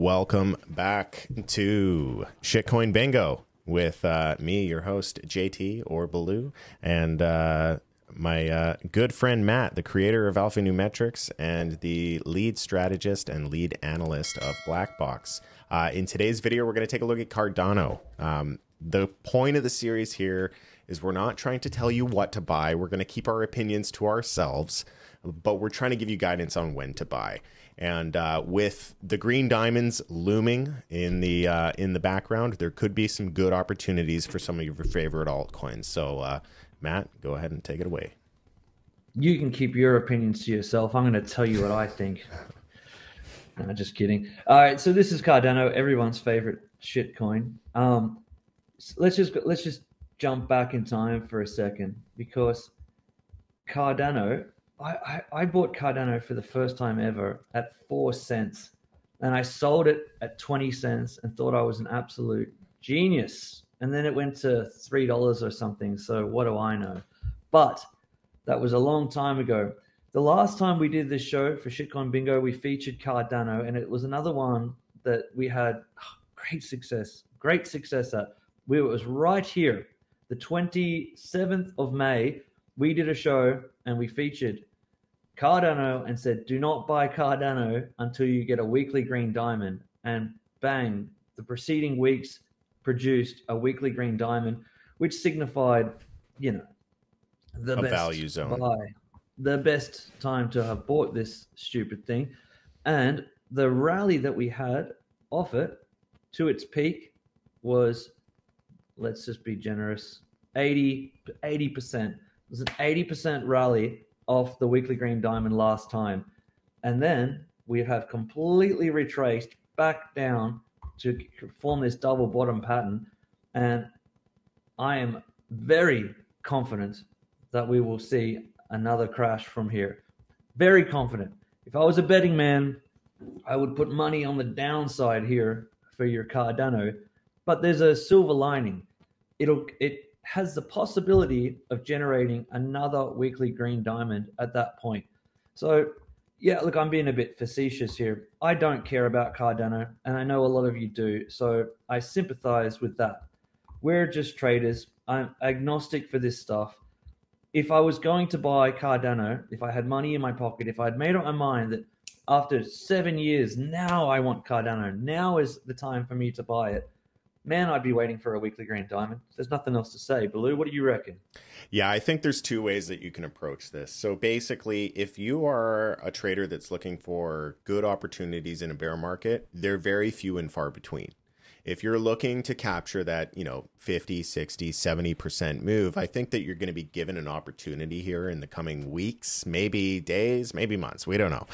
Welcome back to Shitcoin Bingo with me, your host, JT or Baloo, and my good friend Matt, the creator of Alpha Numerics and the lead strategist and lead analyst of Blackbox. In today's video, we're going to take a look at Cardano. The point of the series here is we're not trying to tell you what to buy. We're going to keep our opinions to ourselves, but we're trying to give you guidance on when to buy. And with the green diamonds looming in the background, there could be some good opportunities for some of your favorite altcoins. So, Matt, go ahead and take it away. You can keep your opinions to yourself. I'm going to tell you what I think. No, just kidding. All right, so this is Cardano, everyone's favorite shitcoin. Let's just jump back in time for a second, because Cardano, I bought Cardano for the first time ever at 4 cents, and I sold it at 20 cents and thought I was an absolute genius. And then it went to $3 or something. So what do I know? But that was a long time ago. The last time we did this show for Shitcoin Bingo, we featured Cardano, and it was another one that we had great success at. It was right here, the 27th of May. We did a show and we featured Cardano and said, do not buy Cardano until you get a weekly green diamond. And bang, the preceding weeks produced a weekly green diamond, which signified, the best value zone. Buy, the best time to have bought this stupid thing. And the rally that we had off it to its peak was, let's just be generous, 80%. It was an 80% rally off the weekly green diamond last time. And then we have completely retraced back down to form this double bottom pattern. And I am very confident that we will see another crash from here. Very confident. If I was a betting man, I would put money on the downside here for your Cardano. But there's a silver lining. It has the possibility of generating another weekly green diamond at that point. So, yeah, look, I'm being a bit facetious here. I don't care about Cardano, and I know a lot of you do, so I sympathize with that. We're just traders. I'm agnostic for this stuff. If I was going to buy Cardano, if I had money in my pocket, if I'd made up my mind that after 7 years, now I want Cardano, now is the time for me to buy it, man, I'd be waiting for a weekly green diamond. There's nothing else to say. Baloo, what do you reckon? Yeah, I think there's two ways that you can approach this. So basically, if you are a trader that's looking for good opportunities in a bear market, they're very few and far between. If you're looking to capture that, 50, 60, 70% move, I think that you're going to be given an opportunity here in the coming weeks, maybe days, maybe months. We don't know.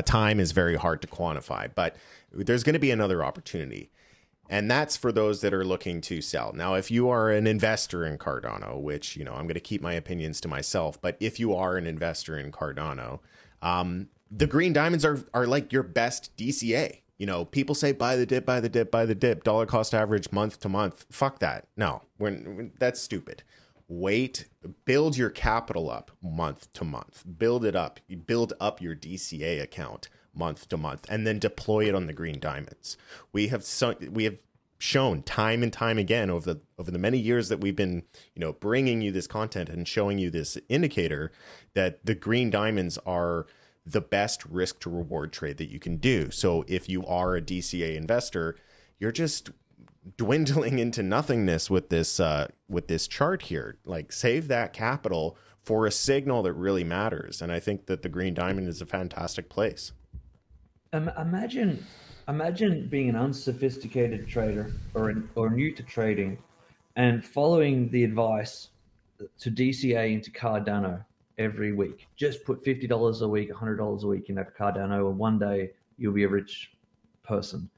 Time is very hard to quantify, but there's going to be another opportunity. And that's for those that are looking to sell. Now, if you are an investor in Cardano, which, I'm going to keep my opinions to myself, but if you are an investor in Cardano, the green diamonds are like your best DCA. People say buy the dip, buy the dip, buy the dip, dollar cost average month to month. Fuck that. No, that's stupid. Wait, build your capital up month to month. Build it up. You build up your DCA account month to month, and then deploy it on the green diamonds. We have shown time and time again over the many years that we've been, bringing you this content and showing you this indicator that the green diamonds are the best risk to reward trade that you can do. So if you are a DCA investor, you're just dwindling into nothingness with this chart here. Like, save that capital for a signal that really matters. And I think that the green diamond is a fantastic place. Imagine being an unsophisticated trader or new to trading and following the advice to DCA into Cardano every week. Just put $50 a week, $100 a week into Cardano, and one day you'll be a rich person.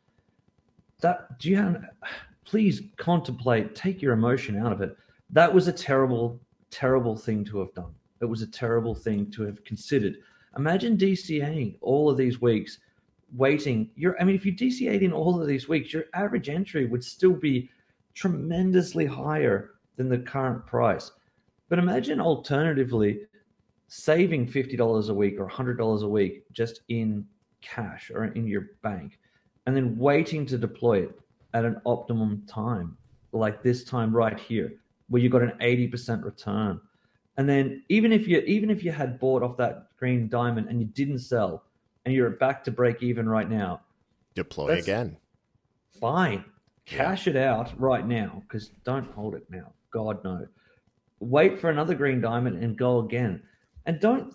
Please contemplate, take your emotion out of it. That was a terrible, terrible thing to have done. It was a terrible thing to have considered. Imagine DCAing all of these weeks, waiting. If you DCA'd in all of these weeks, your average entry would still be tremendously higher than the current price. But imagine alternatively saving $50 a week or $100 a week just in cash or in your bank. and then waiting to deploy it at an optimum time, like this time right here, where you got an 80% return. And then even if you had bought off that green diamond and you didn't sell and you're back to break even right now, Deploy that's again. fine. Yeah. Cash it out right now, because don't hold it now. God no. Wait for another green diamond and go again. And don't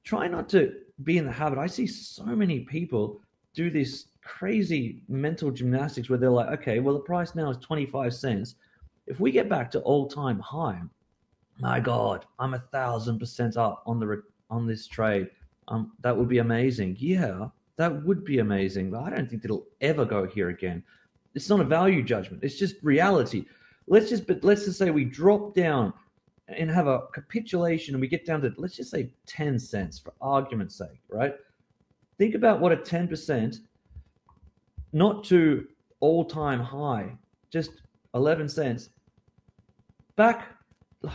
try not to be in the habit. I see so many people do this crazy mental gymnastics where they're like, okay, well, the price now is 25 cents. If we get back to all-time high, my God, I'm 1,000% up on this trade. That would be amazing. Yeah, that would be amazing. But I don't think it'll ever go here again. It's not a value judgment. It's just reality. Let's just say we drop down and have a capitulation and we get down to, let's just say, 10 cents for argument's sake, right? Think about what a 10%, not to all-time high, just 11 cents back.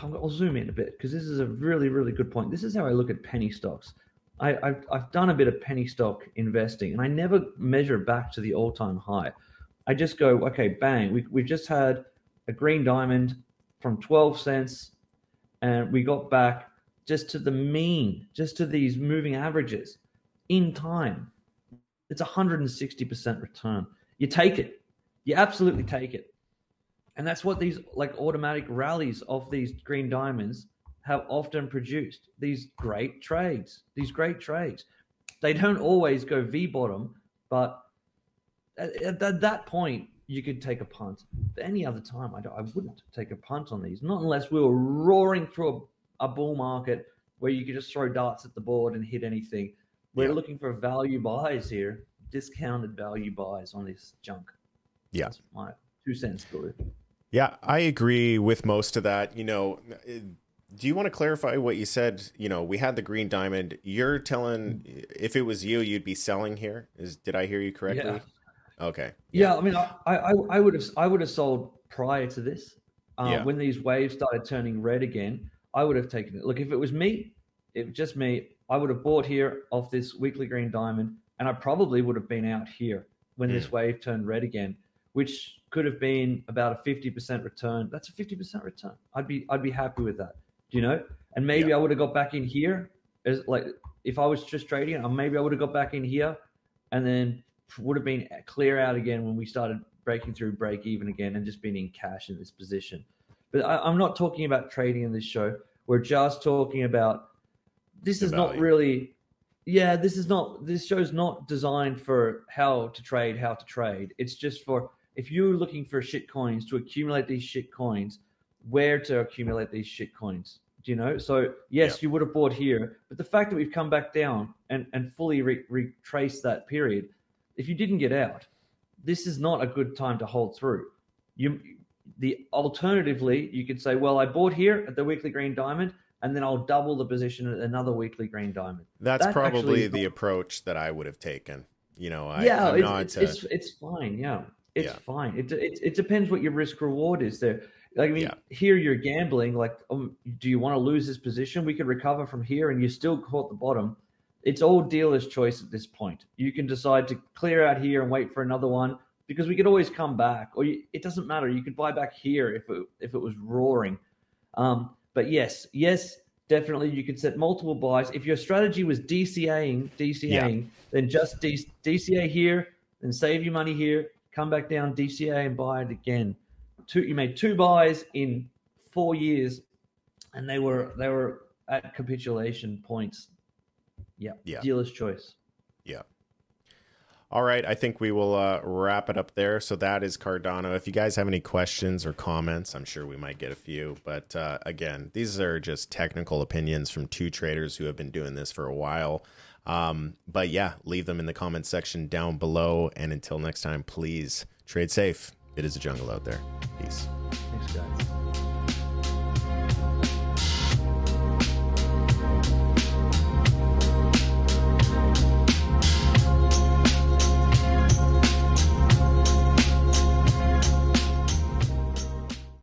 I'll zoom in a bit because this is a really, really good point. This is how I look at penny stocks. I've done a bit of penny stock investing, and I never measure back to the all-time high. I just go, okay, bang. We've just had a green diamond from 12 cents, and we got back just to the mean, just to these moving averages in time. It's 160% return. You take it. You absolutely take it. And that's what these like automatic rallies of these green diamonds have often produced. These great trades. They don't always go V bottom, but at that point, you could take a punt. But any other time, I wouldn't take a punt on these. Not unless we were roaring through a bull market where you could just throw darts at the board and hit anything. We're looking for value buys here, discounted value buys on this junk. Yeah. That's my 2 cents, Billy. Yeah, I agree with most of that. You know, do you want to clarify what you said? You know, we had the green diamond. You're telling if it was you, you'd be selling here. Did I hear you correctly? Yeah. Okay. Yeah, I mean, I would have sold prior to this. Yeah. When these waves started turning red again, I would have taken it. Look, if it was me, just me, I would have bought here off this weekly green diamond, and I probably would have been out here when this wave turned red again, which could have been about a 50% return. That's a 50% return. I'd be happy with that. Do you know? And maybe I would have got back in here as like if I was just trading, maybe I would have got back in here, and then would have been clear out again when we started breaking through break even again and just been in cash in this position. But I'm not talking about trading in this show. We're just talking about this is not really, this show's not designed for how to trade. It's just for if you're looking for shit coins to accumulate these shit coins, where to accumulate these shit coins. Do you know? So yes, you would have bought here, but the fact that we've come back down and fully retrace that period, if you didn't get out, this is not a good time to hold through. Alternatively, you could say, well, I bought here at the weekly green diamond, and then I'll double the position at another weekly green diamond. That's probably the approach that I would have taken. You know, it's fine. Yeah, it's fine. It depends what your risk reward is there. Like, I mean, here you're gambling. Like, do you want to lose this position? We could recover from here, and you still caught the bottom. It's all dealer's choice at this point. You can decide to clear out here and wait for another one because we could always come back, or it doesn't matter. You could buy back here if it was roaring. But yes, definitely you could set multiple buys. If your strategy was DCAing, then just DCA here, then save your money here, come back down, DCA and buy it again. You made 2 buys in 4 years, and they were at capitulation points. Yeah. Dealer's choice. Yeah. All right. I think we will wrap it up there. So that is Cardano. If you guys have any questions or comments, I'm sure we might get a few. But again, these are just technical opinions from 2 traders who have been doing this for a while. But yeah, leave them in the comments section down below. And until next time, please trade safe. It is a jungle out there. Peace. Thanks, guys.